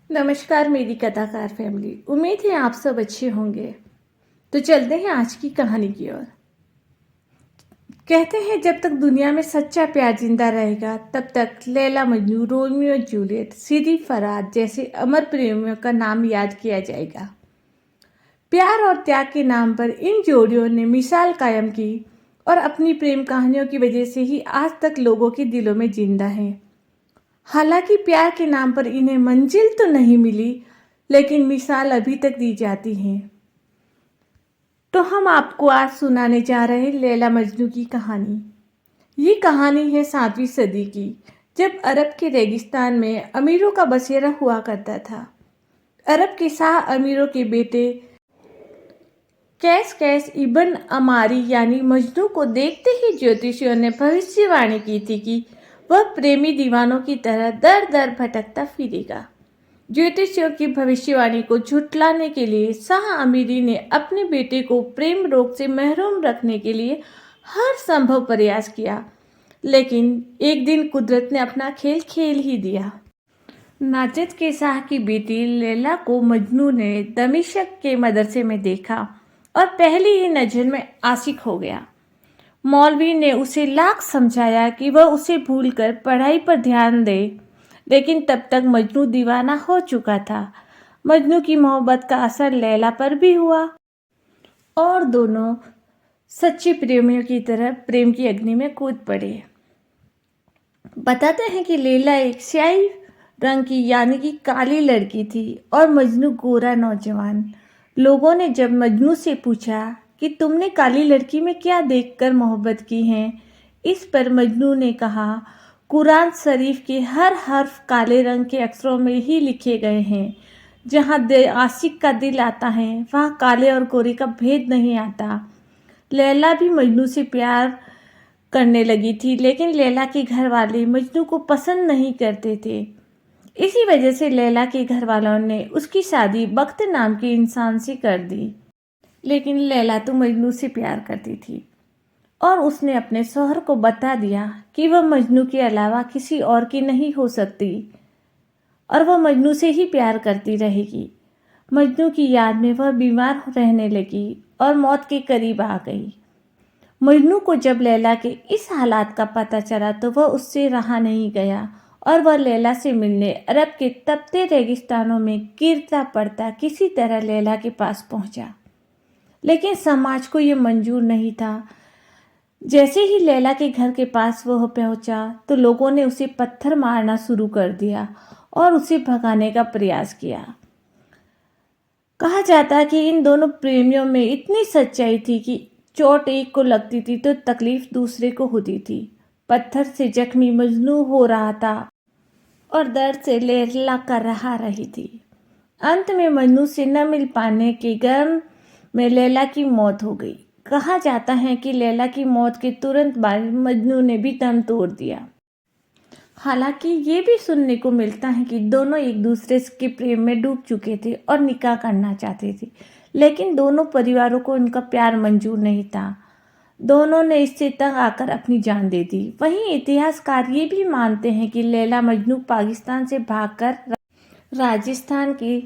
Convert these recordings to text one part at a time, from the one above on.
नमस्कार मेरी कथाकार फैमिली। उम्मीद है आप सब अच्छे होंगे। तो चलते हैं आज की कहानी की ओर। कहते हैं जब तक दुनिया में सच्चा प्यार जिंदा रहेगा तब तक लैला मजनू, रोमियो जूलियट, सीरी फरहाद जैसे अमर प्रेमियों का नाम याद किया जाएगा। प्यार और त्याग के नाम पर इन जोड़ियों ने मिसाल कायम की और अपनी प्रेम कहानियों की वजह से ही आज तक लोगों के दिलों में जिंदा है। हालांकि प्यार के नाम पर इन्हें मंजिल तो नहीं मिली, लेकिन मिसाल अभी तक दी जाती है। तो हम आपको आज सुनाने जा रहे हैं लैला मजनू की कहानी। ये कहानी है 7वीं सदी की, जब अरब के रेगिस्तान में अमीरों का बसेरा हुआ करता था। अरब के शाह अमीरों के बेटे कैस कैस इब्न अमारी यानी मजनू को देखते ही ज्योतिषियों ने भविष्यवाणी की थी कि वह प्रेमी दीवानों की तरह दर दर भटकता फिरेगा। ज्योतिषियों की भविष्यवाणी को झुठलाने के लिए शाह अमीरी ने अपने बेटे को प्रेम रोग से महरूम रखने के लिए हर संभव प्रयास किया, लेकिन एक दिन कुदरत ने अपना खेल खेल ही दिया। नाजद के शाह की बेटी लैला को मजनू ने दमिश्क के मदरसे में देखा और पहली ही नज़र में आशिक हो गया। मौलवी ने उसे लाख समझाया कि वह उसे भूलकर पढ़ाई पर ध्यान दे, लेकिन तब तक मजनू दीवाना हो चुका था। मजनू की मोहब्बत का असर लैला पर भी हुआ और दोनों सच्चे प्रेमियों की तरह प्रेम की अग्नि में कूद पड़े। बताते हैं कि लैला एक स्याही रंग की यानी कि काली लड़की थी और मजनू गोरा नौजवान। लोगों ने जब मजनू से पूछा कि तुमने काली लड़की में क्या देखकर मोहब्बत की है, इस पर मजनू ने कहा, कुरान शरीफ के हर हर्फ काले रंग के अक्षरों में ही लिखे गए हैं। जहाँ आशिक का दिल आता है वहाँ काले और गोरे का भेद नहीं आता। लैला भी मजनू से प्यार करने लगी थी, लेकिन लैला के घर वाले मजनू को पसंद नहीं करते थे। इसी वजह से लैला के घर वालों ने उसकी शादी बख्त नाम के इंसान से कर दी। लेकिन लैला तो मजनू से प्यार करती थी और उसने अपने शौहर को बता दिया कि वह मजनू के अलावा किसी और की नहीं हो सकती और वह मजनू से ही प्यार करती रहेगी। मजनू की याद में वह बीमार रहने लगी और मौत के करीब आ गई। मजनू को जब लैला के इस हालात का पता चला तो वह उससे रहा नहीं गया और वह लैला से मिलने अरब के तपते रेगिस्तानों में गिरता पड़ता किसी तरह लैला के पास पहुंचा। लेकिन समाज को यह मंजूर नहीं था। जैसे ही लैला के घर के पास वह पहुंचा तो लोगों ने उसे पत्थर मारना शुरू कर दिया और उसे भगाने का प्रयास किया। कहा जाता है कि इन दोनों प्रेमियों में इतनी सच्चाई थी कि चोट एक को लगती थी तो तकलीफ दूसरे को होती थी। पत्थर से जख्मी मजनू हो रहा था और दर्द से लैला कर रही थी। अंत में मजनू से न मिल पाने के गम में लैला की मौत हो गई। कहा जाता है कि लैला की मौत के तुरंत बाद मजनू ने भी दम तोड़ दिया। हालांकि ये भी सुनने को मिलता है कि दोनों एक दूसरे के प्रेम में डूब चुके थे और निकाह करना चाहते थे, लेकिन दोनों परिवारों को उनका प्यार मंजूर नहीं था। दोनों ने इससे तंग आकर अपनी जान दे दी। वहीं इतिहासकार ये भी मानते हैं कि लैला मजनू पाकिस्तान से भागकर राजस्थान के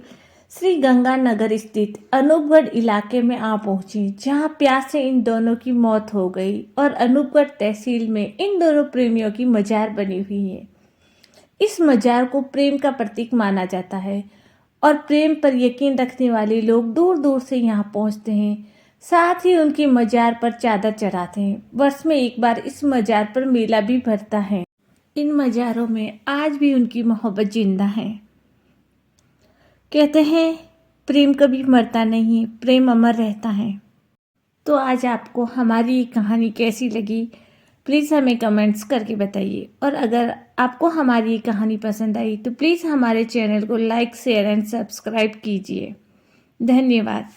श्री गंगानगर स्थित अनूपगढ़ इलाके में आ पहुंची, जहां प्यास से इन दोनों की मौत हो गई और अनूपगढ़ तहसील में इन दोनों प्रेमियों की मजार बनी हुई है। इस मजार को प्रेम का प्रतीक माना जाता है और प्रेम पर यकीन रखने वाले लोग दूर दूर से यहाँ पहुँचते हैं। साथ ही उनकी मजार पर चादर चढ़ाते हैं। वर्ष में एक बार इस मजार पर मेला भी भरता है। इन मजारों में आज भी उनकी मोहब्बत जिंदा है। कहते हैं प्रेम कभी मरता नहीं, प्रेम अमर रहता है। तो आज आपको हमारी ये कहानी कैसी लगी प्लीज़ हमें कमेंट्स करके बताइए, और अगर आपको हमारी ये कहानी पसंद आई तो प्लीज़ हमारे चैनल को लाइक, शेयर एंड सब्सक्राइब कीजिए। धन्यवाद।